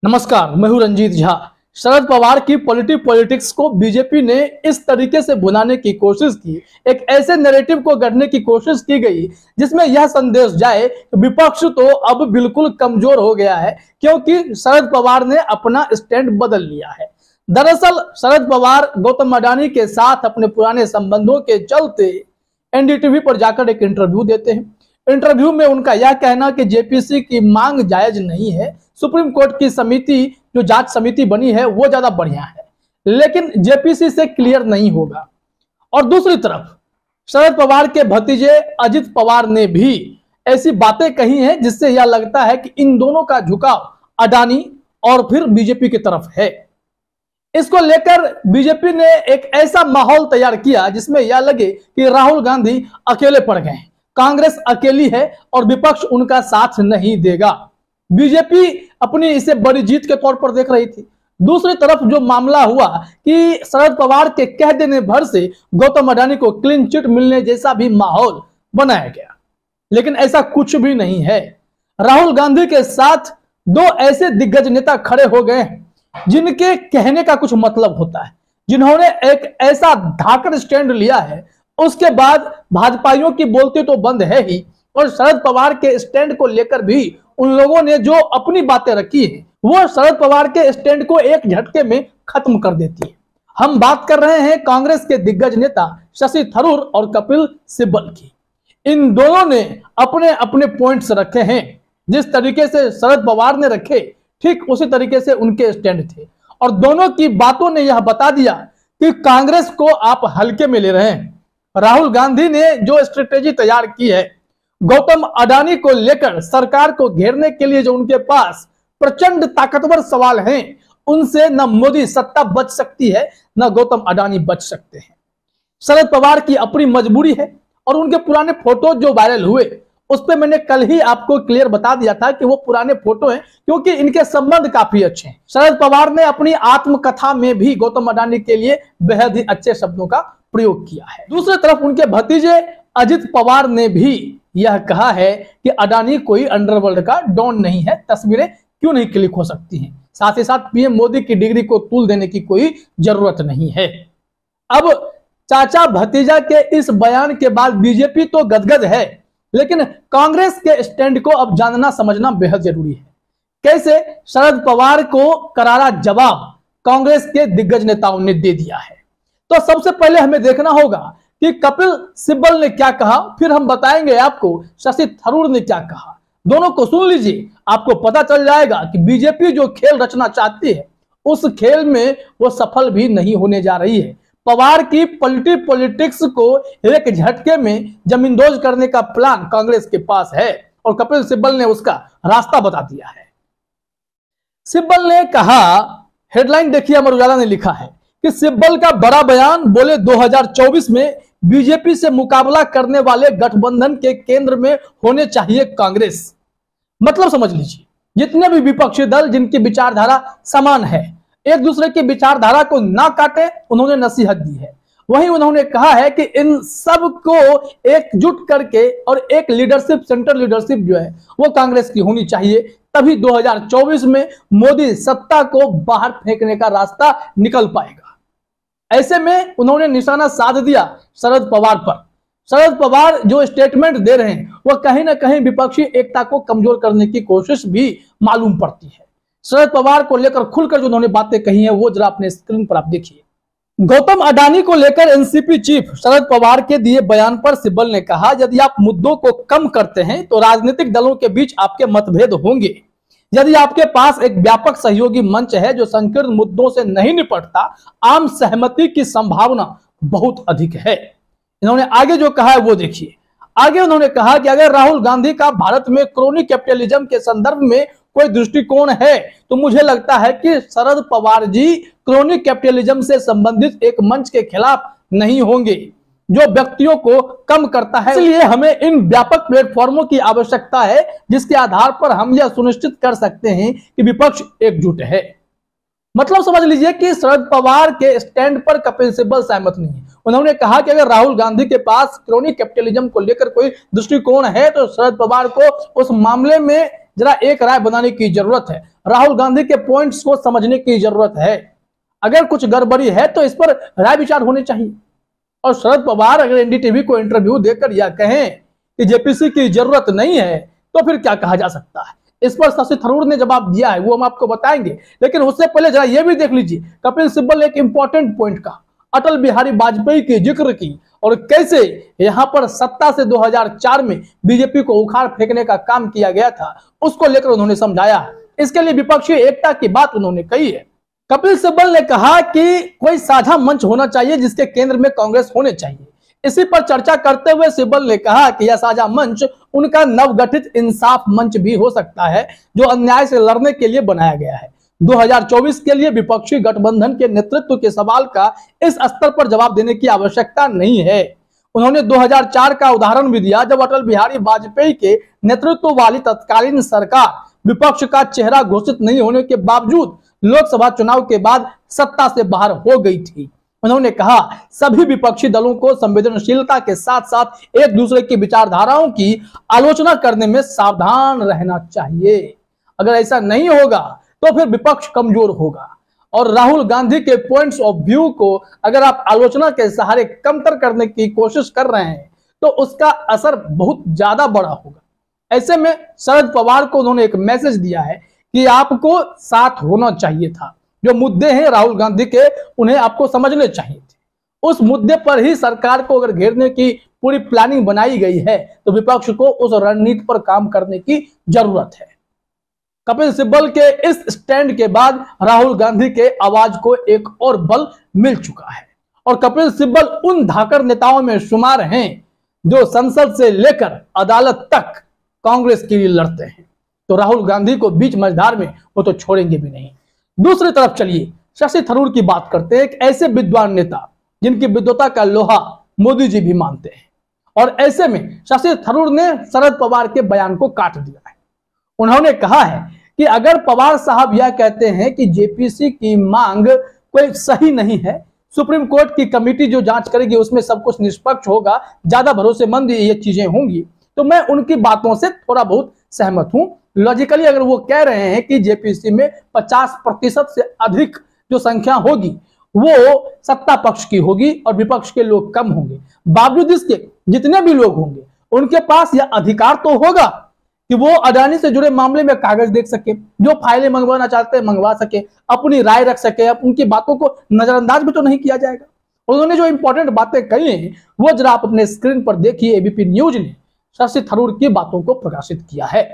नमस्कार, मैं हूं रंजीत झा। शरद पवार की पॉलिटिक्स को बीजेपी ने इस तरीके से बुनाने की कोशिश की, एक ऐसे नैरेटिव को गढ़ने की कोशिश की गई जिसमें यह संदेश जाए कि विपक्ष तो अब बिल्कुल कमजोर हो गया है क्योंकि शरद पवार ने अपना स्टैंड बदल लिया है। दरअसल शरद पवार गौतम अडानी के साथ अपने पुराने संबंधों के चलते एनडीटीवी पर जाकर एक इंटरव्यू देते हैं। इंटरव्यू में उनका यह कहना कि जेपीसी की मांग जायज नहीं है, सुप्रीम कोर्ट की समिति जो जांच समिति बनी है वो ज्यादा बढ़िया है, लेकिन जेपीसी से क्लियर नहीं होगा। और दूसरी तरफ शरद पवार के भतीजे अजित पवार ने भी ऐसी बातें कही हैं जिससे यह लगता है कि इन दोनों का झुकाव अडानी और फिर बीजेपी की तरफ है। इसको लेकर बीजेपी ने एक ऐसा माहौल तैयार किया जिसमें यह लगे कि राहुल गांधी अकेले पड़ गए, कांग्रेस अकेली है और विपक्ष उनका साथ नहीं देगा। बीजेपी अपनी इसे बड़ी जीत के तौर पर देख रही थी। दूसरी तरफ जो मामला हुआ कि शरद पवार के कह देने भर से गौतम अडानी को क्लीन चिट मिलने जैसा भी माहौल बनाया गया, लेकिन ऐसा कुछ भी नहीं है। राहुल गांधी के साथ दो ऐसे दिग्गज नेता खड़े हो गए हैं जिनके कहने का कुछ मतलब होता है, जिन्होंने एक ऐसा धाकड़ स्टैंड लिया है। उसके बाद भाजपाइयों की बोलती तो बंद है ही, और शरद पवार के स्टैंड को लेकर भी उन लोगों ने जो अपनी बातें रखी है वो शरद पवार के स्टैंड को एक झटके में खत्म कर देती है। हम बात कर रहे हैं कांग्रेस के दिग्गज नेता शशि थरूर और कपिल सिब्बल की। इन दोनों ने अपने अपने पॉइंट्स रखे हैं। जिस तरीके से शरद पवार ने रखे ठीक उसी तरीके से उनके स्टैंड थे, और दोनों की बातों ने यह बता दिया कि कांग्रेस को आप हल्के में ले रहे हैं। राहुल गांधी ने जो स्ट्रेटेजी तैयार की है गौतम अडानी को लेकर, सरकार को घेरने के लिए जो उनके पास प्रचंड ताकतवर सवाल हैं, उनसे न मोदी सत्ता बच सकती है न गौतम अडानी बच सकते हैं। शरद पवार की अपनी मजबूरी है, और उनके पुराने फोटो जो वायरल हुए उस पर मैंने कल ही आपको क्लियर बता दिया था कि वो पुराने फोटो हैं क्योंकि इनके संबंध काफी अच्छे हैं। शरद पवार ने अपनी आत्मकथा में भी गौतम अडानी के लिए बेहद ही अच्छे शब्दों का प्रयोग किया है। दूसरी तरफ उनके भतीजे अजित पवार ने भी यह कहा है कि अडानी कोई अंडरवर्ल्ड का डॉन नहीं है, तस्वीरें क्यों नहीं क्लिक हो सकती हैं। साथ ही साथ पीएम मोदी की डिग्री को तूल देने की कोई जरूरत नहीं है। अब चाचा भतीजा के इस बयान के बाद बीजेपी तो गदगद है, लेकिन कांग्रेस के स्टैंड को अब जानना समझना बेहद जरूरी है। कैसे शरद पवार को करारा जवाब कांग्रेस के दिग्गज नेताओं ने दे दिया है। तो सबसे पहले हमें देखना होगा कि कपिल सिब्बल ने क्या कहा, फिर हम बताएंगे आपको शशि थरूर ने क्या कहा। दोनों को सुन लीजिए, आपको पता चल जाएगा कि बीजेपी जो खेल रचना चाहती है उस खेल में वो सफल भी नहीं होने जा रही है। पवार की पॉलिटिक्स को एक झटके में जमींदोज करने का प्लान कांग्रेस के पास है, और कपिल सिब्बल ने उसका रास्ता बता दिया है। सिब्बल ने कहा, हेडलाइन देखिए, अमर उजाला ने लिखा है कि सिब्बल का बड़ा बयान, बोले 2024 में बीजेपी से मुकाबला करने वाले गठबंधन के केंद्र में होने चाहिए कांग्रेस। मतलब समझ लीजिए, जितने भी विपक्षी दल जिनकी विचारधारा समान है, एक दूसरे की विचारधारा को ना काटे, उन्होंने नसीहत दी है। वहीं उन्होंने कहा है कि इन सब को एकजुट करके और एक लीडरशिप, सेंट्रल लीडरशिप जो है वो कांग्रेस की होनी चाहिए, तभी 2024 में मोदी सत्ता को बाहर फेंकने का रास्ता निकल पाएगा। ऐसे में उन्होंने निशाना साध दिया शरद पवार पर। शरद पवार जो स्टेटमेंट दे रहे हैं वह कहीं ना कहीं विपक्षी एकता को कमजोर करने की कोशिश भी मालूम पड़ती है। शरद पवार को लेकर खुलकर जो उन्होंने बातें कही हैं वो जरा अपने स्क्रीन पर आप देखिए। गौतम अडानी को लेकर एनसीपी चीफ शरद पवार के दिए बयान पर सिब्बल ने कहा, यदि आप मुद्दों को कम करते हैं तो राजनीतिक दलों के बीच आपके मतभेद होंगे। यदि आपके पास एक व्यापक सहयोगी मंच है जो संकीर्ण मुद्दों से नहीं निपटता, आम सहमति की संभावना बहुत अधिक है। इन्होंने आगे जो कहा है वो देखिए। आगे उन्होंने कहा कि अगर राहुल गांधी का भारत में क्रोनी कैपिटलिज्म के संदर्भ में कोई दृष्टिकोण है तो मुझे लगता है कि शरद पवार जी क्रोनी कैपिटलिज्म से संबंधित एक मंच के खिलाफ नहीं होंगे जो व्यक्तियों को कम करता है। इसलिए हमें इन व्यापक प्लेटफॉर्मों की आवश्यकता है जिसके आधार पर हम यह सुनिश्चित कर सकते हैं कि विपक्ष एकजुट है। मतलब समझ लीजिए कि शरद पवार के स्टैंड पर कपिल सिब्बल सहमत नहीं है। उन्होंने कहा कि अगर राहुल गांधी के पास क्रोनी कैपिटलिज्म को लेकर कोई दृष्टिकोण है तो शरद पवार को उस मामले में जरा एक राय बनाने की जरूरत है। राहुल गांधी के पॉइंट्स को समझने की जरूरत है। अगर कुछ गड़बड़ी है तो इस पर राय विचार होने चाहिए। और शरद पवार अगर एनडीटीवी को इंटरव्यू देकर यह कहें कि जेपीसी की जरूरत नहीं है तो फिर क्या कहा जा सकता है। इस पर शशि थरूर ने जवाब दिया है, वो हम आपको बताएंगे। लेकिन उससे पहले जरा ये भी देख लीजिए, कपिल सिब्बल ने एक इंपॉर्टेंट पॉइंट का अटल बिहारी वाजपेयी की जिक्र की और कैसे यहां पर सत्ता से 2004 में बीजेपी को उखाड़ फेंकने का काम किया गया था, उसको लेकर उन्होंने समझाया। इसके लिए विपक्षी एकता की बात उन्होंने कही है। कपिल सिब्बल ने कहा कि कोई साझा मंच होना चाहिए जिसके केंद्र में कांग्रेस होने चाहिए। इसी पर चर्चा करते हुए सिब्बल ने कहा कि यह साझा मंच उनका नवगठित इंसाफ मंच भी हो सकता है, जो अन्याय से लड़ने के लिए बनाया गया है। 2024 के लिए विपक्षी गठबंधन के नेतृत्व के सवाल का इस स्तर पर जवाब देने की आवश्यकता नहीं है। उन्होंने 2004 का उदाहरण भी दिया, जब अटल बिहारी वाजपेयी के नेतृत्व वाली तत्कालीन सरकार विपक्ष का चेहरा घोषित नहीं होने के बावजूद लोकसभा चुनाव के बाद सत्ता से बाहर हो गई थी। उन्होंने कहा सभी विपक्षी दलों को संवेदनशीलता के साथ साथ एक दूसरे की विचारधाराओं की आलोचना करने में सावधान रहना चाहिए। अगर ऐसा नहीं होगा तो फिर विपक्ष कमजोर होगा। और राहुल गांधी के पॉइंट्स ऑफ व्यू को अगर आप आलोचना के सहारे कमतर करने की कोशिश कर रहे हैं तो उसका असर बहुत ज्यादा बड़ा होगा। ऐसे में शरद पवार को उन्होंने एक मैसेज दिया है कि आपको साथ होना चाहिए था। जो मुद्दे हैं राहुल गांधी के, उन्हें आपको समझने चाहिए थे। उस मुद्दे पर ही सरकार को अगर घेरने की पूरी प्लानिंग बनाई गई है तो विपक्ष को उस रणनीति पर काम करने की जरूरत है। कपिल सिब्बल के इस स्टैंड के बाद राहुल गांधी के आवाज को एक और बल मिल चुका है और कपिल सिब्बल उन धाकड़ नेताओं में शुमार हैं जो संसद से लेकर अदालत तक कांग्रेस के लिए लड़ते हैं। तो राहुल गांधी को बीच मझधार में वो तो छोड़ेंगे भी नहीं। दूसरी तरफ चलिए शशि थरूर की बात करते हैं, एक ऐसे विद्वान नेता जिनकी विद्वता का लोहा मोदी जी भी मानते हैं। और ऐसे में शशि थरूर ने शरद पवार के बयान को काट दिया है। उन्होंने कहा है कि अगर पवार साहब यह कहते हैं कि जेपीसी की मांग कोई सही नहीं है, सुप्रीम कोर्ट की कमेटी जो जांच करेगी उसमें सब कुछ निष्पक्ष होगा, ज्यादा भरोसेमंद ये चीजें होंगी, तो मैं उनकी बातों से थोड़ा बहुत सहमत हूं। लॉजिकली अगर वो कह रहे हैं कि जेपीसी में 50% से अधिक जो संख्या होगी वो सत्ता पक्ष की होगी और विपक्ष के लोग कम होंगे, बावजूद इसके जितने भी लोग होंगे उनके पास यह अधिकार तो होगा कि वो अडानी से जुड़े मामले में कागज देख सके, जो फाइलें मंगवाना चाहते हैं मंगवा सके, अपनी राय रख सके, उनकी बातों को नजरअंदाज भी तो नहीं किया जाएगा। उन्होंने जो इंपॉर्टेंट बातें कही हैं वो जरा आप अपने स्क्रीन पर देखिए। एबीपी न्यूज ने शशि थरूर की बातों को प्रकाशित किया है।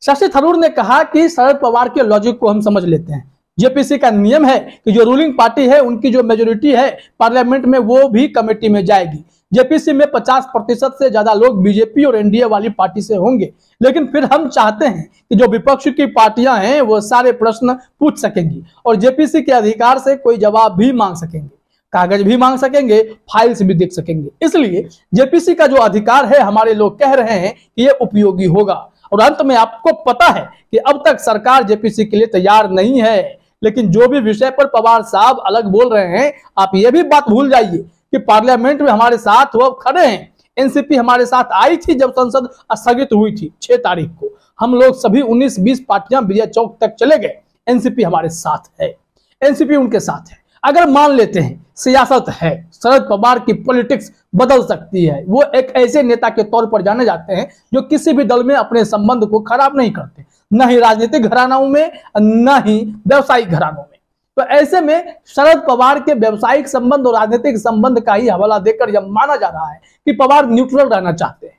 शशि थरूर ने कहा कि शरद पवार के लॉजिक को हम समझ लेते हैं। जेपीसी का नियम है कि जो रूलिंग पार्टी है उनकी जो मेजोरिटी है पार्लियामेंट में वो भी कमेटी में जाएगी। जेपीसी में 50% से ज्यादा लोग बीजेपी और एनडीए वाली पार्टी से होंगे, लेकिन फिर हम चाहते हैं कि जो विपक्ष की पार्टियां हैं वो सारे प्रश्न पूछ सकेंगी और जेपीसी के अधिकार से कोई जवाब भी मांग सकेंगे, कागज भी मांग सकेंगे, फाइल्स भी देख सकेंगे। इसलिए जेपीसी का जो अधिकार है हमारे लोग कह रहे हैं कि ये उपयोगी होगा। और अंत में आपको पता है कि अब तक सरकार जेपीसी के लिए तैयार नहीं है, लेकिन जो भी विषय पर पवार साहब अलग बोल रहे हैं, आप ये भी बात भूल जाइए कि पार्लियामेंट में हमारे साथ वो खड़े हैं। एनसीपी हमारे साथ आई थी जब संसद स्थगित हुई थी 6 तारीख को। हम लोग सभी 19-20 पार्टियां विजय चौक तक चले गए। एनसीपी हमारे साथ है, एनसीपी उनके साथ है। अगर मान लेते हैं सियासत है, शरद पवार की पॉलिटिक्स बदल सकती है, वो एक ऐसे नेता के तौर पर जाने जाते हैं जो किसी भी दल में अपने संबंध को खराब नहीं करते, न ही राजनीतिक घरानों में न ही व्यवसायिक घरानों में। तो ऐसे में शरद पवार के व्यवसायिक संबंध और राजनीतिक संबंध का ही हवाला देकर यह माना जा रहा है कि पवार न्यूट्रल रहना चाहते हैं।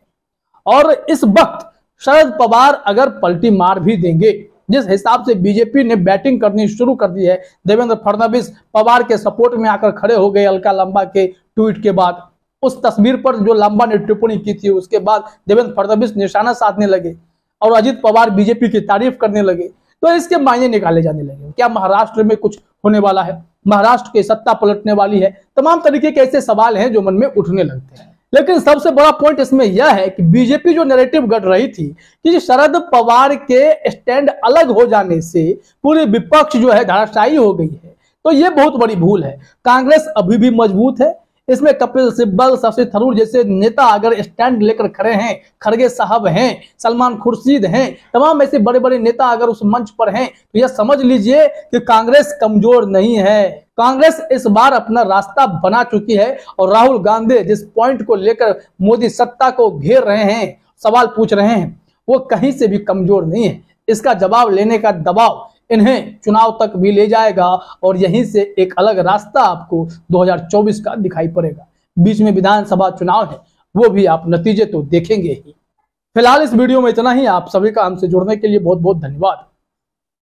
और इस वक्त शरद पवार अगर पलटी मार भी देंगे, जिस हिसाब से बीजेपी ने बैटिंग करनी शुरू कर दी है, देवेंद्र फडणवीस पवार के सपोर्ट में आकर खड़े हो गए अलका लांबा के ट्वीट के बाद। उस तस्वीर पर जो लांबा ने टिप्पणी की थी उसके बाद देवेंद्र फडणवीस निशाना साधने लगे और अजित पवार बीजेपी की तारीफ करने लगे, तो इसके मायने निकाले जाने लगे। क्या महाराष्ट्र में कुछ होने वाला है, महाराष्ट्र की सत्ता पलटने वाली है, तमाम तरीके के ऐसे सवाल हैं जो मन में उठने लगते हैं। लेकिन सबसे बड़ा पॉइंट इसमें यह है कि बीजेपी जो नैरेटिव गढ़ रही थी कि शरद पवार के स्टैंड अलग हो जाने से पूरे विपक्ष जो है धराशायी हो गई है, तो यह बहुत बड़ी भूल है। कांग्रेस अभी भी मजबूत है, इसमें कपिल सिब्बल, शशि थरूर जैसे नेता अगर स्टैंड लेकर खड़े हैं, खड़गे साहब हैं, सलमान खुर्शीद हैं, तमाम ऐसे बड़े बड़े नेता अगर उस मंच पर हैं, तो यह समझ लीजिए कि कांग्रेस कमजोर नहीं है। कांग्रेस इस बार अपना रास्ता बना चुकी है और राहुल गांधी जिस पॉइंट को लेकर मोदी सत्ता को घेर रहे हैं, सवाल पूछ रहे हैं, वो कहीं से भी कमजोर नहीं है। इसका जवाब लेने का दबाव इन्हें चुनाव तक भी ले जाएगा और यहीं से एक अलग रास्ता आपको 2024 का दिखाई पड़ेगा। बीच में विधानसभा चुनाव है, वो भी आप नतीजे तो देखेंगे ही। फिलहाल इस वीडियो में इतना ही। आप सभी का हमसे जुड़ने के लिए बहुत बहुत धन्यवाद।